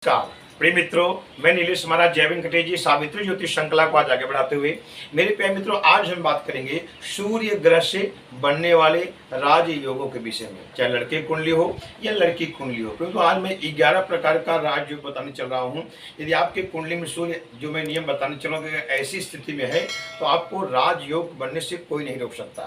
नमस्कार प्रिय मित्रों, मैं नीलेश महाराज जय वेंकटेश जी सावित्री ज्योतिष श्रृंखला को आज आगे बढ़ाते हुए मेरे प्यारे मित्रों, आज हम बात करेंगे सूर्य ग्रह से बनने वाले राज योगों के विषय में। चाहे लड़के कुंडली हो या लड़की कुंडली हो, क्योंकि आज मैं 11 प्रकार का राज योग बताने चल रहा हूँ। यदि आपके कुंडली में सूर्य, जो मैं नियम बताने चलूँगा, ऐसी स्थिति में है तो आपको राज योग बनने से कोई नहीं रोक सकता।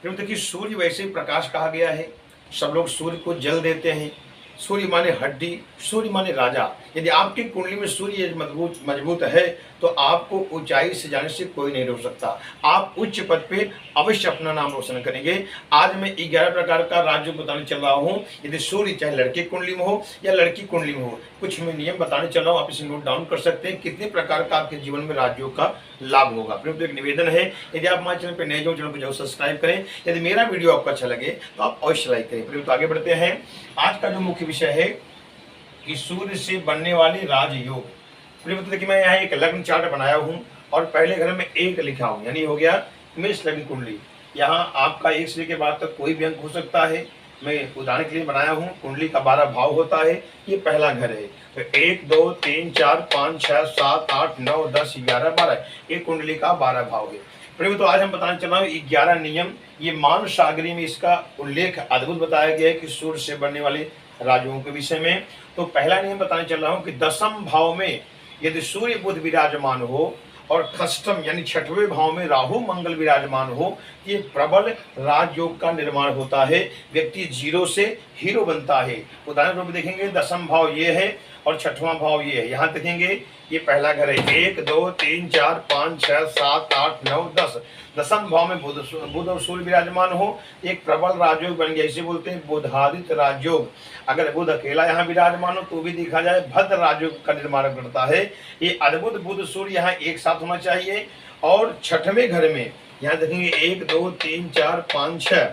क्योंकि देखिए, सूर्य वैसे ही प्रकाश कहा गया है। सब लोग सूर्य को जल देते हैं। सूर्य माने हड्डी, सूर्य माने राजा। यदि आपकी कुंडली में सूर्य मजबूत है तो आपको ऊंचाई से जाने से कोई नहीं रोक सकता। आप उच्च पद पे अवश्य अपना नाम रोशन करेंगे। आज मैं 11 प्रकार का राजयोग बताने चल रहा हूँ। यदि सूर्य चाहे लड़के कुंडली में हो या लड़की कुंडली में हो, कुछ मैं नियम बताने चल रहा हूँ, आप इसे नोट डाउन कर सकते हैं। कितने प्रकार का आपके जीवन में राजयोग का लाभ होगा। फिर तो एक निवेदन है, यदि आप हमारे चैनल पर नए जो, चैनल को जरूर सब्सक्राइब करें। यदि मेरा वीडियो आपको अच्छा लगे तो आप अवश्य लाइक करें। फिर तो आगे बढ़ते हैं। आज का जो मुख्य विषय है कि सूर्य से बनने वाले राजयोग। देखिए, मैं यहाँ एक लग्न चार्ट बनाया हूँ और पहले घर में 1 लिखा हूँ, यानी हो गया मेष लग्न कुंडली। यहाँ आपका 1 से के बाद तक कोई भी अंक हो सकता है। मैं उदाहरण के लिए बनाया हूँ। कुंडली का 12 भाव होता है, ये पहला घर है। तो 1 2 3 4 5 6 7 8 9 10 11 12, ये कुंडली का 12 भाव है। प्रभु, तो आज हम बताने चल रहा हूँ 11 नियम। ये मान सागरी में इसका उल्लेख अद्भुत बताया गया है कि सूर्य से बनने वाले राजयों के विषय में। तो पहला नियम बताने चल रहा हूँ कि 10वें भाव में यदि सूर्य बुध विराजमान हो और षष्ठम यानी 6वें भाव में राहु मंगल विराजमान हो, ये प्रबल राजयोग का निर्माण होता है। व्यक्ति जीरो से हीरो बनता है। उदाहरण रूप देखेंगे, 10वां भाव ये है और 6वां भाव ये है। यहाँ देखेंगे, ये पहला घर है। 1 2 3 4 5 6 7 8 9 10। 10वें भाव में बुध और सूर्य विराजमान हो, एक प्रबल राजयोग बन गया। इसे बोलते हैं बुधादित राजयोग। अगर बुध अकेला यहाँ विराजमान हो तो भी देखा जाए भद्र राजयोग का निर्माण करता है। ये अद्भुत बुध सूर्य यहाँ एक साथ होना चाहिए। और 6वें घर में यहाँ देखेंगे 1 2 3 4 5 6,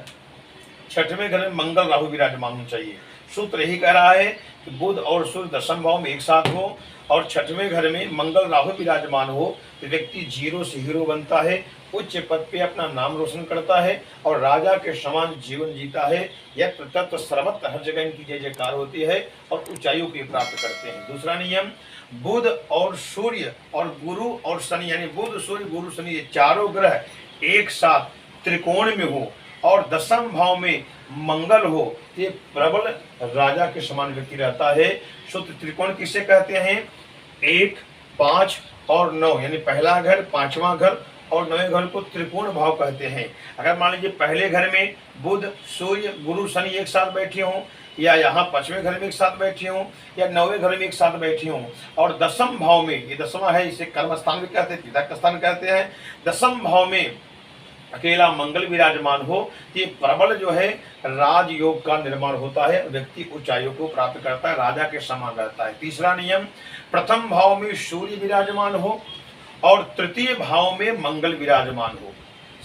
6वें घर में मंगल राहु विराजमान होना चाहिए। सूत्र यही कह रहा है कि बुध और सूर्य 10वें भाव में एक साथ हो और 6वें घर में मंगल राहु विराजमान हो तो व्यक्ति जीरो से हीरो बनता है, उच्च पद पे अपना नाम रोशन करता है और राजा के समान जीवन जीता है। यह तत्व सर्वत्र हर जगह इनकी जय जयकार होती है और ऊंचाइयों की प्राप्त करते हैं। दूसरा नियम, बुध और सूर्य और गुरु और शनि, यानी बुध सूर्य गुरु शनि, ये चारों ग्रह एक साथ त्रिकोण में हो और 10वें भाव में मंगल हो, ये प्रबल राजा के समान व्यक्ति रहता है। सूत्र त्रिकोण किसे कहते हैं? 1 5 और 9, यानी पहला घर, 5वां घर और 9वें घर को त्रिकोण भाव कहते हैं। अगर मान लीजिए पहले घर में बुध सूर्य गुरु शनि एक साथ बैठे हों, या यहाँ 5वें घर में एक साथ बैठे हों, या 9वें घर में एक साथ बैठे हों, और 10वें भाव में, ये 10वां है, इसे कर्म स्थान भी कहते हैं, पिता का स्थान कहते हैं। 10वें भाव में अकेला मंगल विराजमान हो, ये प्रबल जो है राजयोग का निर्माण होता है। व्यक्ति ऊंचाइयों को प्राप्त करता है, राजा के समान रहता है। तीसरा नियम, प्रथम भाव में सूर्य विराजमान हो और तृतीय भाव में मंगल विराजमान हो।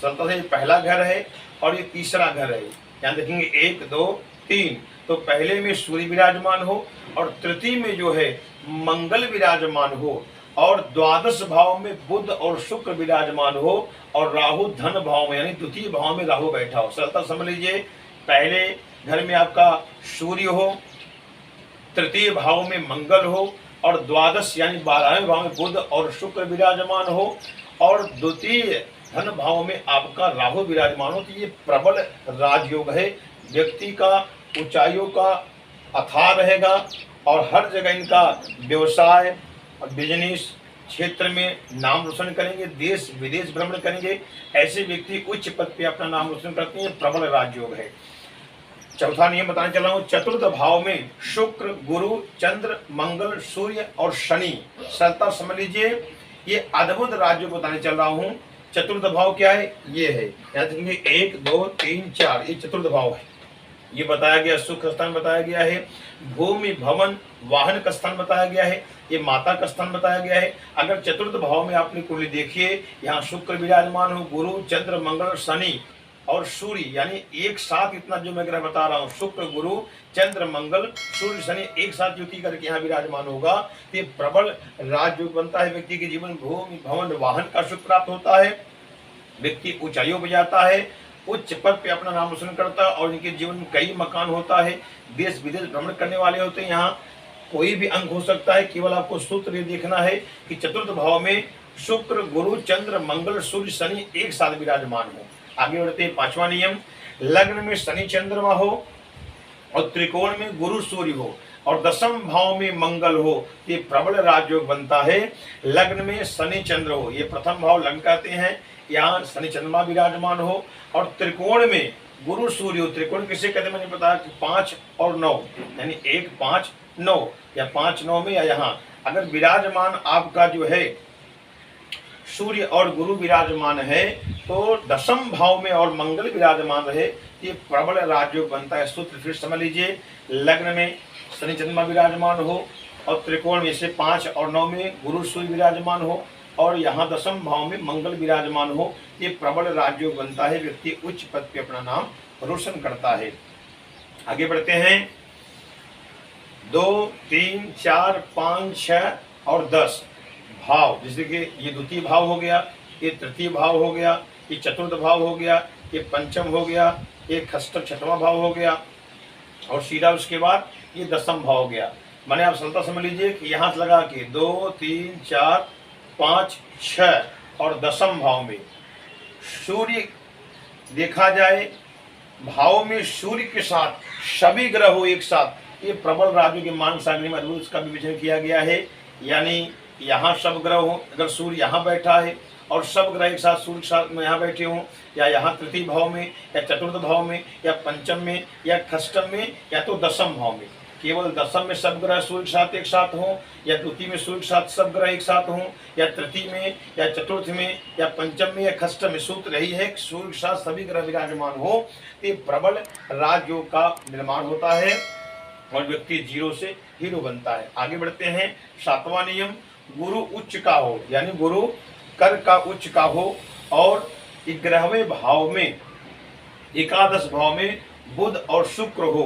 सरलता से ये पहला घर है और ये तीसरा घर है। यहाँ देखेंगे 1 2 3, तो पहले में सूर्य विराजमान हो और तृतीय में जो है मंगल विराजमान हो और द्वादश भाव में बुध और शुक्र विराजमान हो और राहु धन भाव में, यानी द्वितीय भाव में राहु बैठा हो। सरलता समझ लीजिए, पहले घर में आपका सूर्य हो, तृतीय भाव में मंगल हो और द्वादश यानी 12वें भाव में बुध और शुक्र विराजमान हो और द्वितीय धन भाव में आपका राहु विराजमान हो, तो ये प्रबल राजयोग है। व्यक्ति का ऊंचाइयों का अथाह रहेगा और हर जगह इनका व्यवसाय और बिजनेस क्षेत्र में नाम रोशन करेंगे, देश विदेश भ्रमण करेंगे। ऐसे व्यक्ति उच्च पद पे अपना नाम रोशन करते हैं। प्रबल राजयोग है। चौथा नियम बताने चला हूँ, चतुर्थ भाव में शुक्र गुरु चंद्र मंगल सूर्य और शनि। सरलता समझ लीजिए, ये अद्भुत राजयोग बताने चल रहा हूँ। चतुर्थ भाव क्या है? ये है, यहाँ देखेंगे 1 2 3 4, ये चतुर्थ भाव है। ये बताया गया, सुख स्थान बताया गया है, भूमि भवन वाहन का स्थान बताया गया है, ये माता का स्थान बताया गया है। अगर चतुर्थ भाव में आपने कुंडली देखिए, यहाँ शुक्र विराजमान हो, गुरु चंद्र मंगल शनि और सूर्य, यानी एक साथ इतना जो मैं ग्रह बता रहा हूँ, शुक्र गुरु चंद्र मंगल सूर्य शनि एक साथ युति करके यहाँ विराजमान होगा, तो ये प्रबल राजयोग बनता है। व्यक्ति के जीवन भूमि भवन वाहन का सुख प्राप्त होता है। व्यक्ति ऊंचाइयों पर जाता है, उच्च पद पे अपना नाम रोशन करता है और इनके जीवन में कई मकान होता है, देश विदेश भ्रमण करने वाले होते हैं। यहाँ कोई भी अंक हो सकता है, केवल आपको सूत्र ये देखना है कि चतुर्थ भाव में शुक्र, गुरु, चंद्र, मंगल, सूर्य, शनि एक साथ विराजमान हो। आगे बढ़ते हैं। पांचवा नियम, लग्न में शनि चंद्रमा हो और त्रिकोण में गुरु सूर्य हो और दसम भाव में मंगल हो, ये प्रबल राजयोग बनता है। लग्न में शनि चंद्र हो, ये प्रथम भाव लग्न कहते हैं, यहाँ शनि चंद्रमा विराजमान हो और त्रिकोण में गुरु सूर्य हो। त्रिकोण किसे कहते हैं मैंने बताया कि 5 और 9, यानी 1 5 9 या 5 9 में, या यहाँ अगर विराजमान आपका जो है सूर्य और गुरु विराजमान है तो दसम भाव में और मंगल विराजमान रहे, ये प्रबल राजयोग बनता है। सूत्र फिर समझ लीजिए, लग्न में शनि चंद्रमा विराजमान हो और त्रिकोण में से 5 और 9 में गुरु सूर्य विराजमान हो और यहाँ दसम भाव में मंगल विराजमान हो, ये प्रबल राजयोग बनता है। व्यक्ति उच्च पद पे अपना नाम रोशन करता है। आगे बढ़ते हैं। 2 3 4 5 6 और 10 भाव, जैसे कि ये द्वितीय भाव हो गया, ये तृतीय भाव हो गया, ये चतुर्थ भाव हो गया, ये पंचम हो गया, ये खष्टक छठवां भाव हो गया और सीधा उसके बाद ये दसम भाव हो गया। मैंने आप सलता समझ लीजिए कि यहाँ से लगा के 2 3 4 5 6 और दसम भाव में सूर्य देखा जाए, भाव में सूर्य के साथ सभी ग्रह हो एक साथ, ये प्रबल राजयोग के मान सारणी में अद्भुत इसका विवेचन किया गया है। यानी यहाँ सब ग्रह हो, अगर सूर्य यहाँ बैठा है और सब ग्रह एक साथ सूर्य के साथ में यहाँ बैठे हों, या यहाँ तृतीय भाव में या चतुर्थ भाव में या पंचम में या खष्टम में या तो दसम भाव में, केवल दसम में सब ग्रह सूर्य के साथ एक साथ हों, या द्वितीय में सूर्य के साथ सब ग्रह एक साथ हों, या तृतीय में या चतुर्थ में या पंचम में या खष्टम में, सूत्र रही है कि सूर्य के साथ सभी ग्रह विराजमान हो, तो प्रबल राजयोग का निर्माण होता है और व्यक्ति जीरो से हीरो बनता है। आगे बढ़ते हैं। 7वां नियम, गुरु उच्च का हो, यानी गुरु कर का उच्च का हो और 11वें भाव में, एकादश भाव में बुध और शुक्र हो।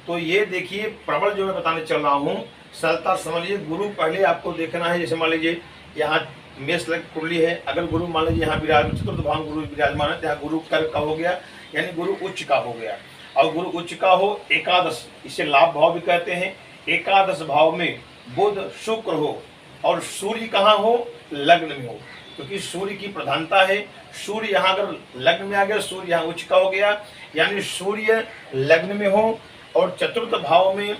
तो ये देखिए प्रबल जो मैं बताने चल रहा हूँ, सरलता समझिए। गुरु पहले आपको देखना है, जैसे मान लीजिए यहाँ मेष लग कुंडली है, अगर गुरु मान लीजिए यहाँ विराजमान, चतुर्थ भाव गुरु विराजमान है, यहाँ गुरु कर का हो गया, यानी गुरु उच्च का हो गया। और गुरु उच्च का हो एकादश, इसे लाभ भाव भी कहते हैं, एकादश भाव में बुध शुक्र हो और सूर्य कहाँ हो, लग्न में हो, क्योंकि सूर्य की प्रधानता है। सूर्य यहाँ अगर लग्न में आ गया, सूर्य यहाँ उच्च का हो गया, यानी सूर्य लग्न में हो और चतुर्थ भाव में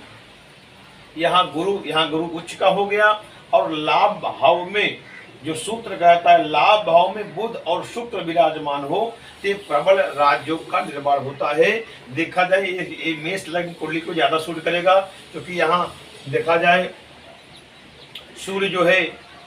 यहाँ गुरु उच्च का हो गया और लाभ भाव में, जो सूत्र कहता है लाभ भाव में बुध और शुक्र विराजमान हो, तो प्रबल राजयोग का निर्माण होता है। देखा जाए ये मेष लग्न कुंडली को ज्यादा सूट करेगा, क्योंकि यहाँ देखा जाए सूर्य जो है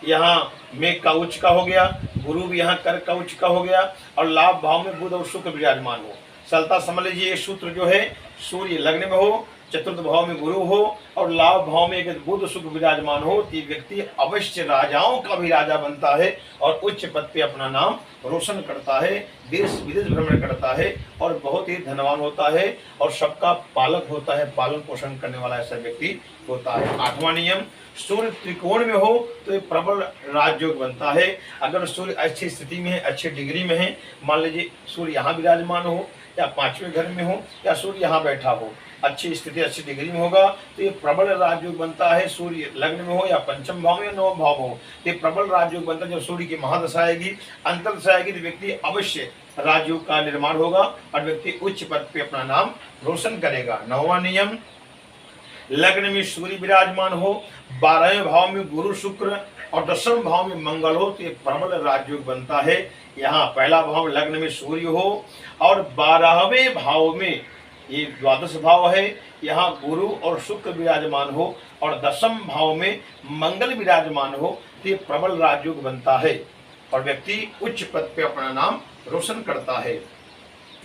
यहाँ मेघ का उच्च का हो गया, गुरु भी यहाँ कर का उच्च का हो गया और लाभ भाव में बुध और शुक्र विराजमान हो। सरलता समझ लीजिए, ये सूत्र जो है सूर्य लग्न में हो, चतुर्थ भाव में गुरु हो और लाभ भाव में एक बुध शुक्र विराजमान हो, तो व्यक्ति अवश्य राजाओं का भी राजा बनता है और उच्च पद पे अपना नाम रोशन करता है, देश विदेश भ्रमण करता है और बहुत ही धनवान होता है और सबका पालक होता है, पालन पोषण करने वाला ऐसा व्यक्ति होता है। 8वां नियम, सूर्य त्रिकोण में हो तो ये प्रबल राजयोग बनता है। अगर सूर्य अच्छी स्थिति में है, अच्छी डिग्री में है, मान लीजिए सूर्य यहाँ विराजमान हो या 5वें घर में हो या सूर्य यहाँ बैठा हो, अच्छी स्थिति अच्छी डिग्री में होगा, तो ये प्रबल राजयोग बनता है। सूर्य लग्न में हो या पंचम भाव में या 9वें भाव में हो, ये प्रबल राजयोग बनता है। जब सूर्य की महादशा आएगी, अंतर्दशा आएगी, तो व्यक्ति अवश्य राजयोग का निर्माण होगा और व्यक्ति उच्च पद पे अपना नाम रोशन करेगा। 9वां नियम, लग्न में सूर्य विराजमान हो, 12वें भाव में गुरु शुक्र और 10वें भाव में मंगल हो, तो ये प्रबल राजयोग बनता है। यहाँ पहला भाव लग्न में सूर्य हो और 12वें भाव में, ये द्वादश भाव है, यहाँ गुरु और शुक्र विराजमान हो और 10वें भाव में मंगल विराजमान हो, तो ये प्रबल राजयोग बनता है और व्यक्ति उच्च पद पे अपना नाम रोशन करता है।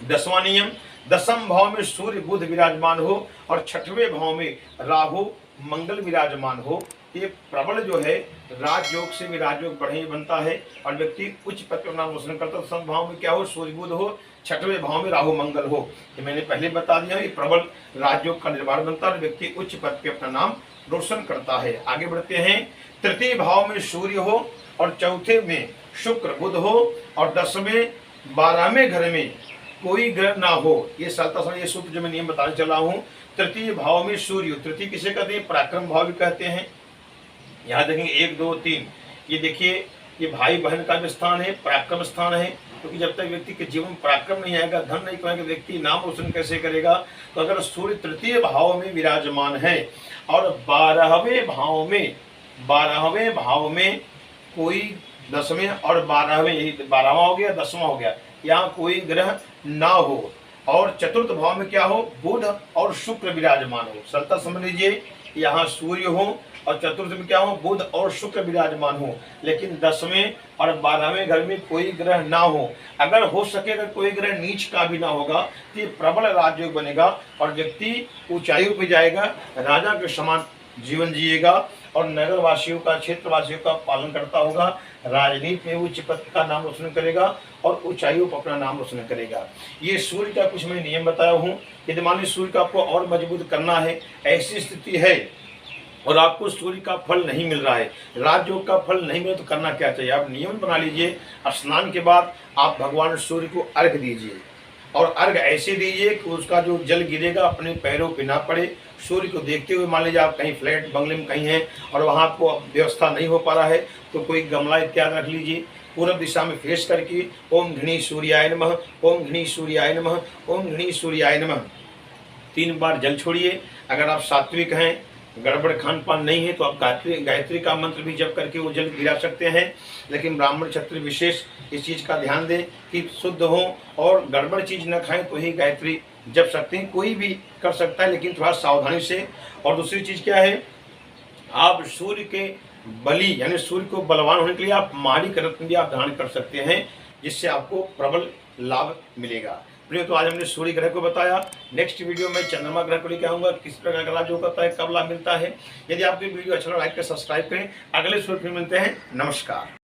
10वां नियम, 10वें भाव में सूर्य बुध विराजमान हो और 6वें भाव में राहु मंगल विराजमान हो, ये प्रबल जो है राजयोग से भी राजयोग बढ़े बनता है और व्यक्ति उच्च पद पर नाम रोशन करता है। 10वें भाव में क्या हो, सूर्य बुध हो, 6वें भाव में राहु मंगल हो, ये मैंने पहले बता दिया। ये प्रबल राजयोग का निर्माण बनता है और व्यक्ति उच्च पद पे अपना नाम रोशन करता है। आगे बढ़ते हैं। तृतीय भाव में सूर्य हो और चौथे में शुक्र बुध हो और 10वें 12वें घर में कोई ग्रह ना हो, ये सरलता समझ, ये सूत्र जो मैं नियम बताने चला हूँ, तृतीय भाव में सूर्य, तृतीय किसे कहते हैं? पराक्रम भाव भी कहते हैं। यहाँ देखेंगे 1 2 3, ये देखिए ये भाई बहन का भी स्थान है, पराक्रम स्थान है, क्योंकि जब तक व्यक्ति के जीवन में पराक्रम नहीं आएगा, धन नहीं कमाएगा, व्यक्ति नाम रोशन कैसे करेगा? तो अगर सूर्य तृतीय भाव में विराजमान है और 12वें भाव में कोई 10वें और 12वें, 12वां हो गया 10वां हो गया, यहाँ कोई ग्रह ना हो और चतुर्थ भाव में क्या हो? बुध और शुक्र विराजमान हो। सरलता समझ लीजिए, यहाँ सूर्य हो और चतुर्थ में क्या हो? बुध और शुक्र विराजमान हो, लेकिन 10वें और 12वें घर में कोई ग्रह ना हो। अगर हो सके अगर कोई ग्रह नीच का भी ना होगा तो ये प्रबल राजयोग बनेगा और व्यक्ति ऊंचाइयों पे जाएगा, राजा के समान जीवन जिएगा और नगर वासियों का, क्षेत्र वासियों का पालन करता होगा, राजनीति में उच्च पद का नाम रोशन करेगा और ऊंचाइयों पर अपना नाम रोशन करेगा। ये सूर्य का कुछ मैं नियम बताया हूँ। यदि मान लीजिए सूर्य का आपको और मजबूत करना है, ऐसी स्थिति है और आपको सूर्य का फल नहीं मिल रहा है, राजयोग का फल नहीं मिला, तो करना क्या चाहिए? आप नियम बना लीजिए, स्नान के बाद आप भगवान सूर्य को अर्घ दीजिए और अर्घ ऐसे दीजिए कि उसका जो जल गिरेगा अपने पैरों पे ना पड़े। सूर्य को देखते हुए, मान लीजिए आप कहीं फ्लैट बंगले में कहीं हैं और वहाँ आपको व्यवस्था नहीं हो पा रहा है, तो कोई गमला इत्यादि रख लीजिए, पूर्व दिशा में फेस करके ओम घृणी सूर्याय नमः, ओम घृणी सूर्याय नमः, ओम घृणी सूर्याय नमः 3 बार जल छोड़िए। अगर आप सात्विक हैं, गड़बड़ खान पान नहीं है, तो आप गायत्री का मंत्र भी जप करके वो जल गिरा सकते हैं। लेकिन ब्राह्मण क्षत्रिय विशेष इस चीज़ का ध्यान दें कि शुद्ध हो और गड़बड़ चीज़ न खाएं तो ही गायत्री जप सकते हैं। कोई भी कर सकता है, लेकिन थोड़ा सावधानी से। और दूसरी चीज़ क्या है? आप सूर्य के बलि यानी सूर्य को बलवान होने के लिए आप माणिक रत्न भी आप धारण कर सकते हैं, जिससे आपको प्रबल लाभ मिलेगा। तो आज हमने सूर्य ग्रह को बताया। नेक्स्ट वीडियो में चंद्रमा ग्रह को लेकर आऊंगा, किस प्रकार का लाभ जो करता है, कब लाभ मिलता है। यदि आपको वीडियो अच्छा लगा, लाइक कर सब्सक्राइब करें। अगले सूर्य फिर मिलते हैं। नमस्कार।